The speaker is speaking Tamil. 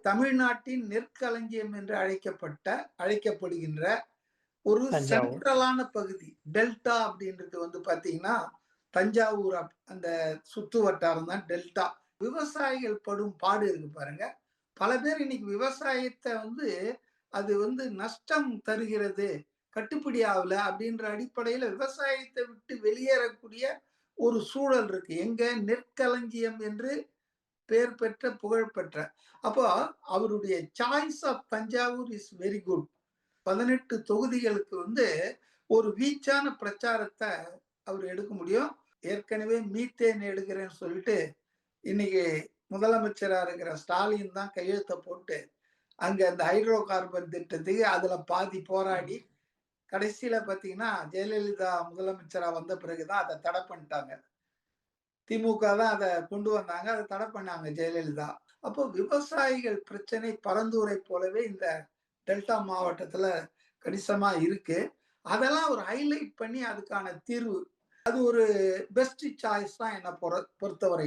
தமிழ்நாட்டின் நெற்களஞ்சியம் என்று அழைக்கப்படுகின்ற ஒரு தஞ்சாவூர். சென்ட்ரலான பகுதி. டெல்டா அப்படின்றது பாத்தீங்கன்னா, தஞ்சாவூர் அந்த சுத்து வட்டாரம் தான் டெல்டா. விவசாயிகள் படும் பாடு இருக்கு பாருங்க. பல பேர் இன்னைக்கு விவசாயத்த அது நஷ்டம் தருகிறது, கட்டுப்படி ஆகல அப்படின்ற அடிப்படையில விவசாயத்தை விட்டு வெளியேறக்கூடிய ஒரு சூழல் இருக்கு. எங்க நெற்களஞ்சியம் என்று பெயர் பெற்ற, புகழ் பெற்ற. அப்போ அவருடைய choice of Thanjavur is very good. 18 தொகுதிகளுக்கு ஒரு வீச்சான பிரச்சாரத்தை அவர் எடுக்க முடியும். ஏற்கனவே மீத்தேன் எடுக்கிறேன்னு சொல்லிட்டு இன்னைக்கு முதலமைச்சரா இருக்கிற ஸ்டாலின் தான் கையெழுத்த போட்டு அங்க அந்த ஹைட்ரோ கார்பன் திட்டத்துக்கு அதுல பாதி போராடி கடைசியில பாத்தீங்கன்னா ஜெயலலிதா முதலமைச்சரா வந்த பிறகுதான் அதை தடை பண்ணிட்டாங்க. திமுக தான் அதை கொண்டு வந்தாங்க, அதை தடை பண்ணாங்க ஜெயலலிதா. அப்போ விவசாயிகள் பிரச்சனை பரந்தூரை போலவே இந்த டெல்டா மாவட்டத்துல கணிசமா இருக்கு. அதெல்லாம் ஒரு ஹைலைட் பண்ணி அதுக்கான தீர்வு, அது ஒரு பெஸ்ட் சாய்ஸ் தான் என்ன பொறுத்தவரை.